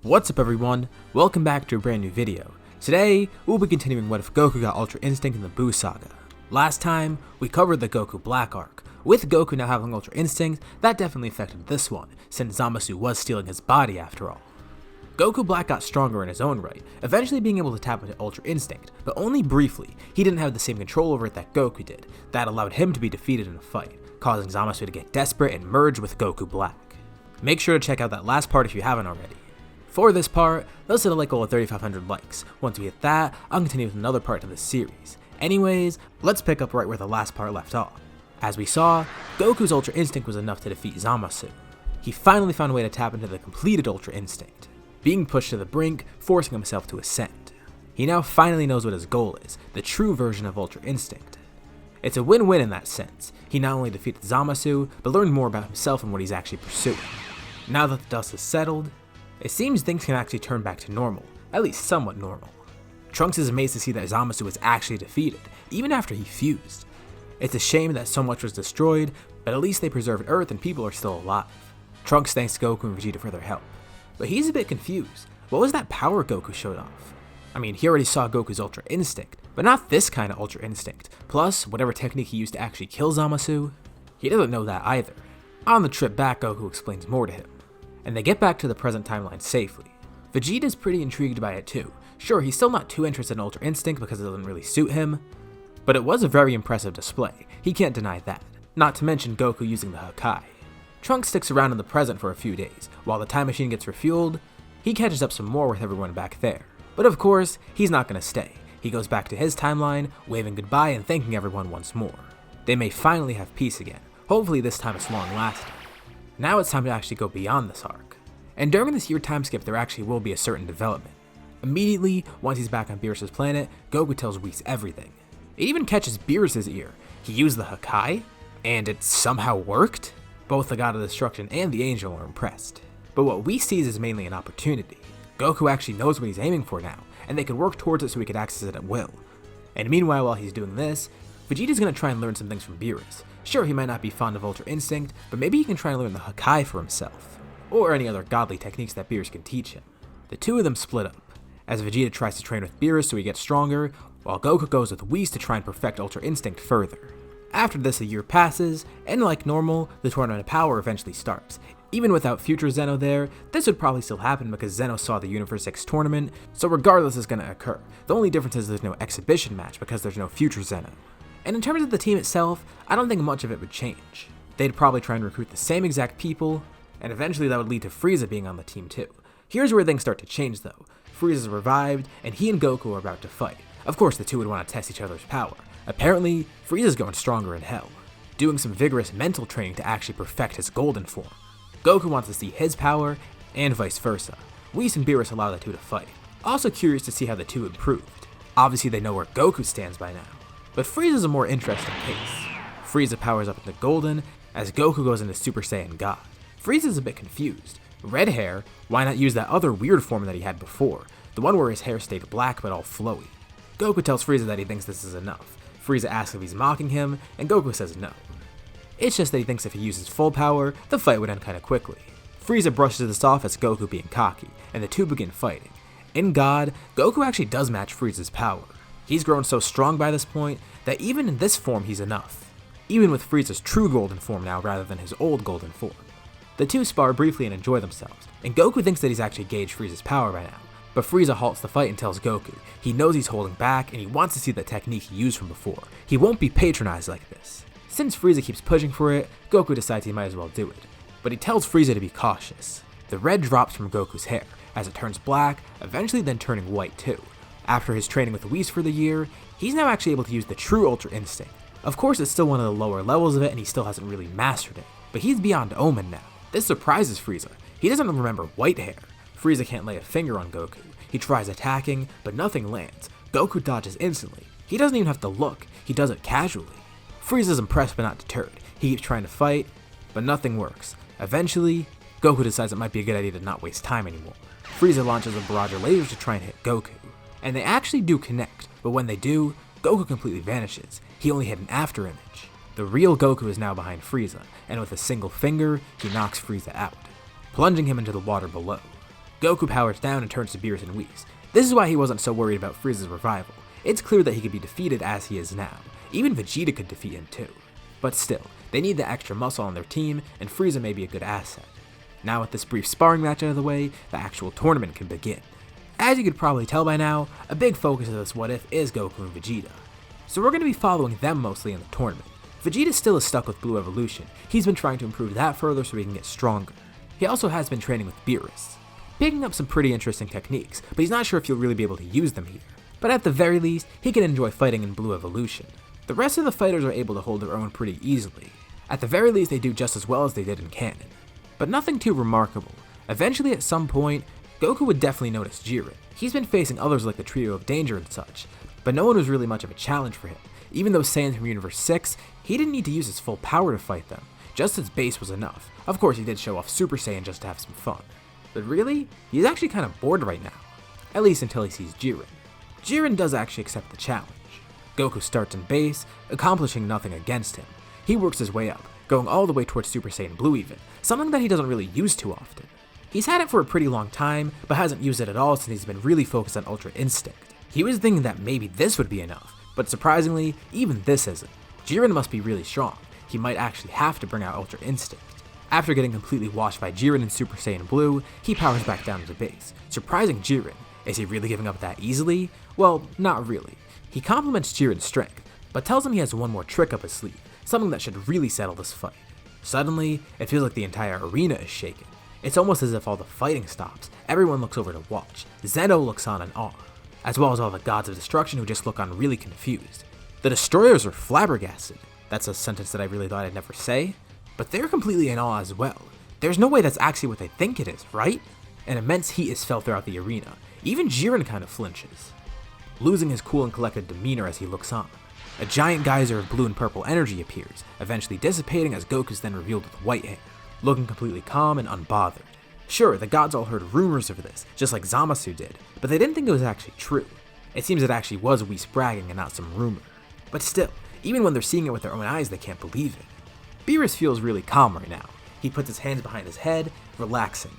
What's up everyone, welcome back to a brand new video. Today, we'll be continuing What If Goku Got Ultra Instinct in the BUU saga. Last time, we covered the Goku Black arc. With Goku now having Ultra Instinct, that definitely affected this one, since Zamasu was stealing his body after all. Goku Black got stronger in his own right, eventually being able to tap into Ultra Instinct, but only briefly. He didn't have the same control over it that Goku did. That allowed him to be defeated in a fight, causing Zamasu to get desperate and merge with Goku Black. Make sure to check out that last part if you haven't already. For this part, let's hit a like goal of 3,500 likes. Once we hit that, I'll continue with another part to this series. Anyways, let's pick up right where the last part left off. As we saw, Goku's Ultra Instinct was enough to defeat Zamasu. He finally found a way to tap into the completed Ultra Instinct, being pushed to the brink, forcing himself to ascend. He now finally knows what his goal is, the true version of Ultra Instinct. It's a win-win in that sense. He not only defeated Zamasu, but learned more about himself and what he's actually pursuing. Now that the dust is settled, it seems things can actually turn back to normal, at least somewhat normal. Trunks is amazed to see that Zamasu was actually defeated, even after he fused. It's a shame that so much was destroyed, but at least they preserved Earth and people are still alive. Trunks thanks Goku and Vegeta for their help. But he's a bit confused. What was that power Goku showed off? I mean, he already saw Goku's Ultra Instinct, but not this kind of Ultra Instinct. Plus, whatever technique he used to actually kill Zamasu, he doesn't know that either. On the trip back, Goku explains more to him, and they get back to the present timeline safely. Vegeta's pretty intrigued by it too. Sure, he's still not too interested in Ultra Instinct because it doesn't really suit him, but it was a very impressive display. He can't deny that. Not to mention Goku using the Hakai. Trunks sticks around in the present for a few days. While the time machine gets refueled, he catches up some more with everyone back there. But of course, he's not going to stay. He goes back to his timeline, waving goodbye and thanking everyone once more. They may finally have peace again. Hopefully this time it's long lasting. Now it's time to actually go beyond this arc. And during this year time skip there actually will be a certain development. Immediately, once he's back on Beerus' planet, Goku tells Whis everything. It even catches Beerus' ear. He used the Hakai, and it somehow worked? Both the God of Destruction and the Angel are impressed. But what Whis sees is mainly an opportunity. Goku actually knows what he's aiming for now, and they can work towards it so he can access it at will. And meanwhile, while he's doing this, Vegeta's gonna try and learn some things from Beerus. Sure, he might not be fond of Ultra Instinct, but maybe he can try and learn the Hakai for himself, or any other godly techniques that Beerus can teach him. The two of them split up, as Vegeta tries to train with Beerus so he gets stronger, while Goku goes with Whis to try and perfect Ultra Instinct further. After this, a year passes, and like normal, the Tournament of Power eventually starts. Even without future Zeno there, this would probably still happen because Zeno saw the Universe X tournament, so regardless it's gonna occur. The only difference is there's no exhibition match because there's no future Zeno. And in terms of the team itself, I don't think much of it would change. They'd probably try and recruit the same exact people, and eventually that would lead to Frieza being on the team too. Here's where things start to change though. Frieza's revived, and he and Goku are about to fight. Of course the two would want to test each other's power. Apparently, Frieza's going stronger in hell, doing some vigorous mental training to actually perfect his golden form. Goku wants to see his power, and vice versa. Whis and Beerus allow the two to fight. Also curious to see how the two improved. Obviously they know where Goku stands by now. But Frieza's a more interesting case. Frieza powers up into Golden, as Goku goes into Super Saiyan God. Frieza's a bit confused. Red hair, why not use that other weird form that he had before? The one where his hair stayed black but all flowy. Goku tells Frieza that he thinks this is enough. Frieza asks if he's mocking him, and Goku says no. It's just that he thinks if he uses full power, the fight would end kinda quickly. Frieza brushes this off as Goku being cocky, and the two begin fighting. In God, Goku actually does match Frieza's power. He's grown so strong by this point that even in this form he's enough. Even with Frieza's true golden form now rather than his old golden form. The two spar briefly and enjoy themselves, and Goku thinks that he's actually gauged Frieza's power by now. But Frieza halts the fight and tells Goku he knows he's holding back and he wants to see the technique he used from before. He won't be patronized like this. Since Frieza keeps pushing for it, Goku decides he might as well do it. But he tells Frieza to be cautious. The red drops from Goku's hair, as it turns black, eventually then turning white too. After his training with Whis for the year, he's now actually able to use the true Ultra Instinct. Of course it's still one of the lower levels of it and he still hasn't really mastered it, but he's beyond Omen now. This surprises Frieza. He doesn't remember white hair. Frieza can't lay a finger on Goku. He tries attacking, but nothing lands. Goku dodges instantly. He doesn't even have to look, he does it casually. Frieza's impressed but not deterred. He keeps trying to fight, but nothing works. Eventually, Goku decides it might be a good idea to not waste time anymore. Frieza launches a barrage of lasers to try and hit Goku. And they actually do connect, but when they do, Goku completely vanishes. He only hit an after image. The real Goku is now behind Frieza, and with a single finger, he knocks Frieza out, plunging him into the water below. Goku powers down and turns to Beerus and Whis. This is why he wasn't so worried about Frieza's revival. It's clear that he could be defeated as he is now. Even Vegeta could defeat him too. But still, they need the extra muscle on their team, and Frieza may be a good asset. Now with this brief sparring match out of the way, the actual tournament can begin. As you could probably tell by now, a big focus of this What If is Goku and Vegeta. So we're going to be following them mostly in the tournament. Vegeta still is stuck with Blue Evolution. He's been trying to improve that further so he can get stronger. He also has been training with Beerus, picking up some pretty interesting techniques, but he's not sure if he'll really be able to use them here. But at the very least, he can enjoy fighting in Blue Evolution. The rest of the fighters are able to hold their own pretty easily. At the very least, they do just as well as they did in canon. But nothing too remarkable. Eventually, at some point, Goku would definitely notice Jiren. He's been facing others like the Trio of Danger and such, but no one was really much of a challenge for him. Even though Saiyan from Universe 6, he didn't need to use his full power to fight them. Just his base was enough. Of course, he did show off Super Saiyan just to have some fun. But really, he's actually kind of bored right now. At least until he sees Jiren. Jiren does actually accept the challenge. Goku starts in base, accomplishing nothing against him. He works his way up, going all the way towards Super Saiyan Blue even, something that he doesn't really use too often. He's had it for a pretty long time, but hasn't used it at all since he's been really focused on Ultra Instinct. He was thinking that maybe this would be enough, but surprisingly, even this isn't. Jiren must be really strong. He might actually have to bring out Ultra Instinct. After getting completely washed by Jiren in Super Saiyan Blue, he powers back down to base, surprising Jiren. Is he really giving up that easily? Well, not really. He compliments Jiren's strength, but tells him he has one more trick up his sleeve, something that should really settle this fight. Suddenly, it feels like the entire arena is shaking. It's almost as if all the fighting stops. Everyone looks over to watch. Zeno looks on in awe, as well as all the gods of destruction who just look on really confused. The destroyers are flabbergasted. That's a sentence that I really thought I'd never say, but they're completely in awe as well. There's no way that's actually what they think it is, right? An immense heat is felt throughout the arena. Even Jiren kind of flinches, losing his cool and collected demeanor as he looks on. A giant geyser of blue and purple energy appears, eventually dissipating as Goku's then revealed with white hair, looking completely calm and unbothered. Sure, the gods all heard rumors of this, just like Zamasu did, but they didn't think it was actually true. It seems it actually was Whis bragging and not some rumor. But still, even when they're seeing it with their own eyes, they can't believe it. Beerus feels really calm right now. He puts his hands behind his head, relaxing.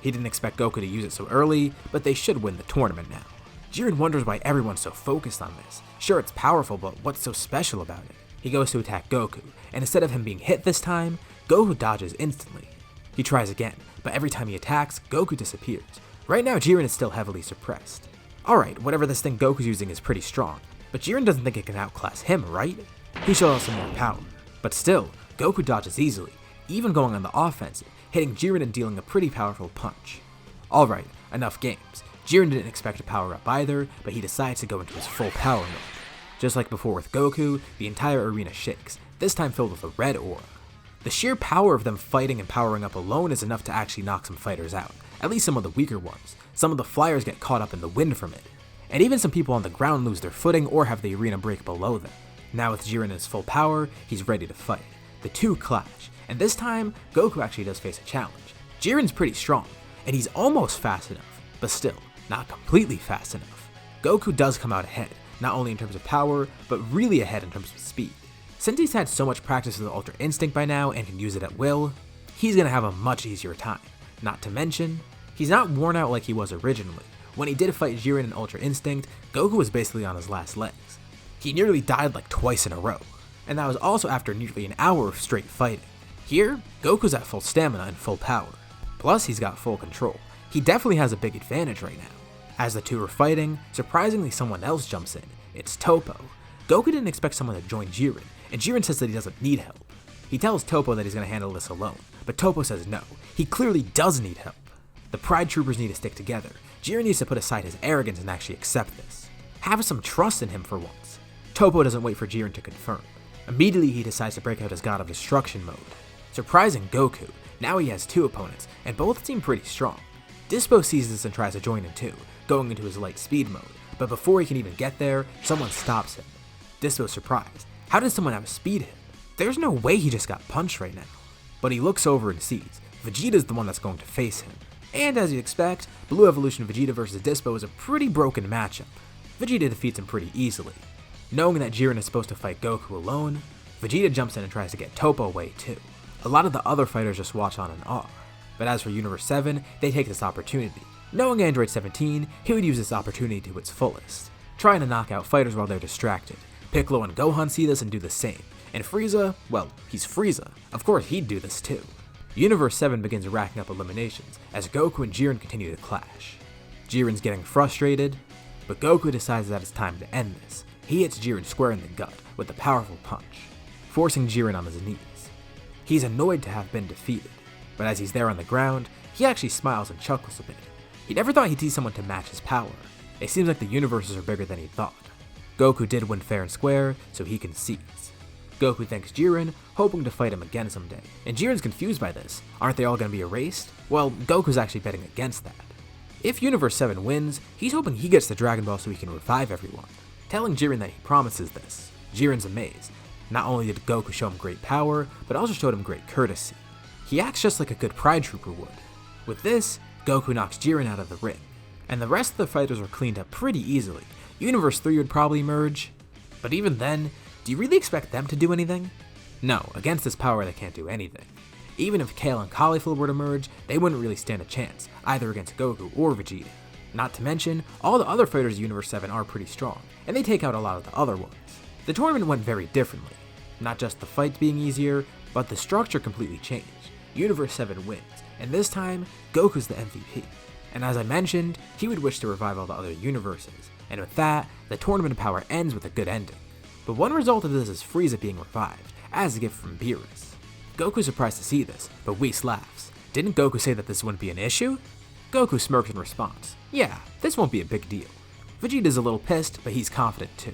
He didn't expect Goku to use it so early, but they should win the tournament now. Jiren wonders why everyone's so focused on this. Sure, it's powerful, but what's so special about it? He goes to attack Goku, and instead of him being hit this time, Goku dodges instantly. He tries again, but every time he attacks, Goku disappears. Right now, Jiren is still heavily suppressed. Alright, whatever this thing Goku's using is pretty strong, but Jiren doesn't think it can outclass him, right? He shows off some more power. But still, Goku dodges easily, even going on the offensive, hitting Jiren and dealing a pretty powerful punch. Alright, enough games. Jiren didn't expect to power up either, but he decides to go into his full power mode. Just like before with Goku, the entire arena shakes, this time filled with a red aura. The sheer power of them fighting and powering up alone is enough to actually knock some fighters out, at least some of the weaker ones. Some of the flyers get caught up in the wind from it, and even some people on the ground lose their footing or have the arena break below them. Now with Jiren in his full power, he's ready to fight. The two clash, and this time, Goku actually does face a challenge. Jiren's pretty strong, and he's almost fast enough, but still, not completely fast enough. Goku does come out ahead, not only in terms of power, but really ahead in terms of speed. Since he's had so much practice with Ultra Instinct by now and can use it at will, he's gonna have a much easier time. Not to mention, he's not worn out like he was originally. When he did fight Jiren in Ultra Instinct, Goku was basically on his last legs. He nearly died like twice in a row, and that was also after nearly an hour of straight fighting. Here, Goku's at full stamina and full power. Plus, he's got full control. He definitely has a big advantage right now. As the two are fighting, surprisingly someone else jumps in. It's Toppo. Goku didn't expect someone to join Jiren, and Jiren says that he doesn't need help. He tells Toppo that he's going to handle this alone, but Toppo says no. He clearly does need help. The Pride Troopers need to stick together. Jiren needs to put aside his arrogance and actually accept this. Have some trust in him for once. Toppo doesn't wait for Jiren to confirm. Immediately he decides to break out his God of Destruction mode. Surprising Goku, now he has two opponents, and both seem pretty strong. Dispo sees this and tries to join in too, going into his light speed mode, but before he can even get there, someone stops him. Dispo's surprised. How did someone outspeed him? There's no way he just got punched right now. But he looks over and sees Vegeta's the one that's going to face him. And as you'd expect, Blue Evolution Vegeta versus Dispo is a pretty broken matchup. Vegeta defeats him pretty easily. Knowing that Jiren is supposed to fight Goku alone, Vegeta jumps in and tries to get Toppo away too. A lot of the other fighters just watch on in awe. But as for Universe 7, they take this opportunity. Knowing Android 17, he would use this opportunity to its fullest, trying to knock out fighters while they're distracted. Piccolo and Gohan see this and do the same, and Frieza, well, he's Frieza, of course he'd do this too. Universe 7 begins racking up eliminations as Goku and Jiren continue to clash. Jiren's getting frustrated, but Goku decides that it's time to end this. He hits Jiren square in the gut with a powerful punch, forcing Jiren on his knees. He's annoyed to have been defeated, but as he's there on the ground, he actually smiles and chuckles a bit. He never thought he'd see someone to match his power. It seems like the universes are bigger than he thought. Goku did win fair and square, so he concedes. Goku thanks Jiren, hoping to fight him again someday, and Jiren's confused by this. Aren't they all going to be erased? Well, Goku's actually betting against that. If Universe 7 wins, he's hoping he gets the Dragon Ball so he can revive everyone, telling Jiren that he promises this. Jiren's amazed. Not only did Goku show him great power, but also showed him great courtesy. He acts just like a good Pride Trooper would. With this, Goku knocks Jiren out of the ring, and the rest of the fighters were cleaned up pretty easily. Universe 3 would probably emerge, but even then, do you really expect them to do anything? No, against this power they can't do anything. Even if Kale and Cauliflower were to merge, they wouldn't really stand a chance, either against Goku or Vegeta. Not to mention, all the other fighters in Universe 7 are pretty strong, and they take out a lot of the other ones. The tournament went very differently. Not just the fights being easier, but the structure completely changed. Universe 7 wins, and this time, Goku's the MVP. And as I mentioned, he would wish to revive all the other universes, and with that, the tournament of power ends with a good ending. But one result of this is Frieza being revived, as a gift from Beerus. Goku's surprised to see this, but Whis laughs. Didn't Goku say that this wouldn't be an issue? Goku smirks in response. Yeah, this won't be a big deal. Vegeta's a little pissed, but he's confident too.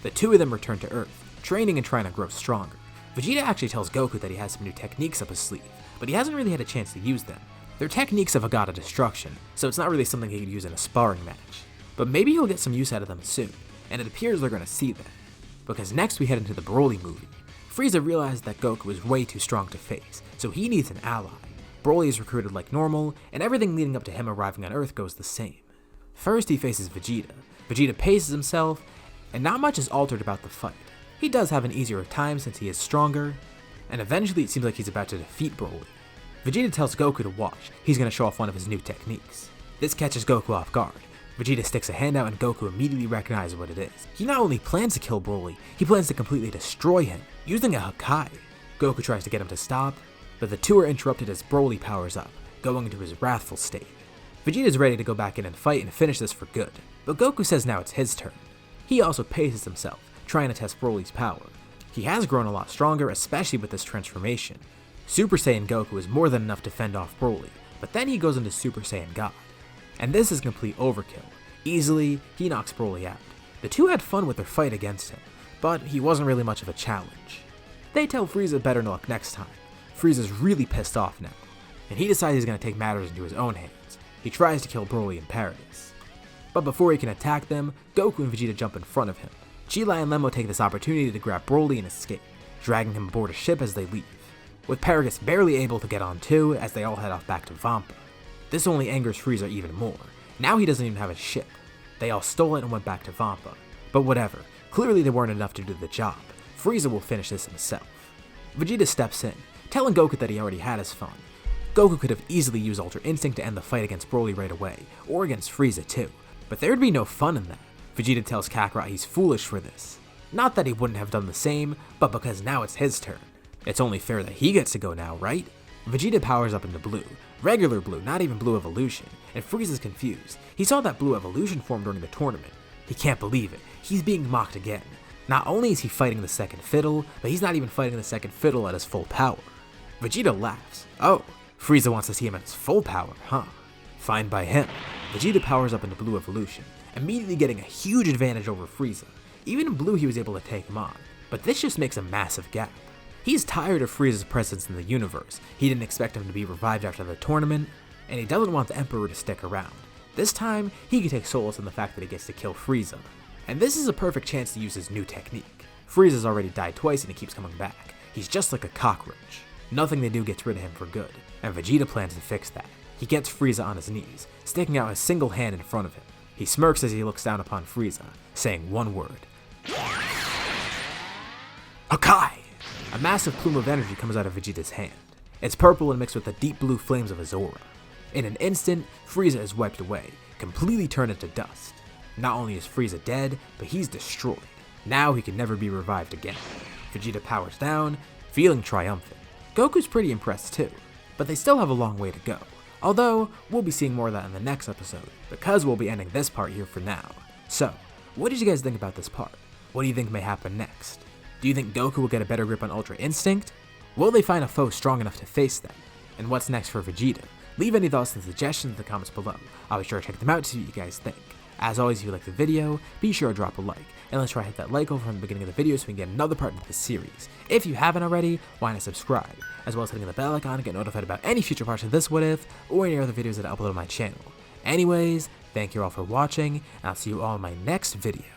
The two of them return to Earth, training and trying to grow stronger. Vegeta actually tells Goku that he has some new techniques up his sleeve, but he hasn't really had a chance to use them. They're techniques of a god of destruction, so it's not really something he could use in a sparring match. But maybe he'll get some use out of them soon, and it appears they're going to see that. Because next we head into the Broly movie. Frieza realized that Goku is way too strong to face, so he needs an ally. Broly is recruited like normal, and everything leading up to him arriving on Earth goes the same. First he faces Vegeta. Vegeta paces himself, and not much is altered about the fight. He does have an easier time since he is stronger, and eventually it seems like he's about to defeat Broly. Vegeta tells Goku to watch, he's going to show off one of his new techniques. This catches Goku off guard. Vegeta sticks a hand out and Goku immediately recognizes what it is. He not only plans to kill Broly, he plans to completely destroy him, using a Hakai. Goku tries to get him to stop, but the two are interrupted as Broly powers up, going into his wrathful state. Vegeta's ready to go back in and fight and finish this for good, but Goku says now it's his turn. He also paces himself, trying to test Broly's power. He has grown a lot stronger, especially with this transformation. Super Saiyan Goku is more than enough to fend off Broly, but then he goes into Super Saiyan God. And this is complete overkill. Easily, he knocks Broly out. The two had fun with their fight against him, but he wasn't really much of a challenge. They tell Frieza better luck next time. Frieza's really pissed off now, and he decides he's going to take matters into his own hands. He tries to kill Broly in paradise. But before he can attack them, Goku and Vegeta jump in front of him. Chi-Lai and Lemmo take this opportunity to grab Broly and escape, dragging him aboard a ship as they leave, with Paragus barely able to get on too as they all head off back to Vampa. This only angers Frieza even more. Now he doesn't even have a ship. They all stole it and went back to Vampa. But whatever, clearly they weren't enough to do the job. Frieza will finish this himself. Vegeta steps in, telling Goku that he already had his fun. Goku could have easily used Ultra Instinct to end the fight against Broly right away, or against Frieza too. But there'd be no fun in that. Vegeta tells Kakarot he's foolish for this. Not that he wouldn't have done the same, but because now it's his turn. It's only fair that he gets to go now, right? Vegeta powers up into blue. Regular blue, not even blue evolution, and Frieza's confused. He saw that blue evolution form during the tournament. He can't believe it. He's being mocked again. Not only is he fighting the second fiddle, but he's not even fighting the second fiddle at his full power. Vegeta laughs. Oh, Frieza wants to see him at his full power, huh? Fine by him. Vegeta powers up into blue evolution, immediately getting a huge advantage over Frieza. Even in blue he was able to take him on, but this just makes a massive gap. He's tired of Frieza's presence in the universe. He didn't expect him to be revived after the tournament, and he doesn't want the Emperor to stick around. This time, he can take solace in the fact that he gets to kill Frieza. And this is a perfect chance to use his new technique. Frieza's already died twice and he keeps coming back. He's just like a cockroach. Nothing they do gets rid of him for good, and Vegeta plans to fix that. He gets Frieza on his knees, sticking out his single hand in front of him. He smirks as he looks down upon Frieza, saying one word. Hakai! A massive plume of energy comes out of Vegeta's hand. It's purple and mixed with the deep blue flames of his aura. In an instant, Frieza is wiped away, completely turned into dust. Not only is Frieza dead, but he's destroyed. Now he can never be revived again. Vegeta powers down, feeling triumphant. Goku's pretty impressed too, but they still have a long way to go. Although, we'll be seeing more of that in the next episode, because we'll be ending this part here for now. So, what did you guys think about this part? What do you think may happen next? Do you think Goku will get a better grip on Ultra Instinct? Will they find a foe strong enough to face them? And what's next for Vegeta? Leave any thoughts and suggestions in the comments below. I'll be sure to check them out to see what you guys think. As always, if you like the video, be sure to drop a like, and let's try to hit that like goal from the beginning of the video so we can get another part of this series. If you haven't already, why not subscribe, as well as hitting the bell icon to get notified about any future parts of this What If, or any other videos that I upload on my channel. Anyways, thank you all for watching, and I'll see you all in my next video.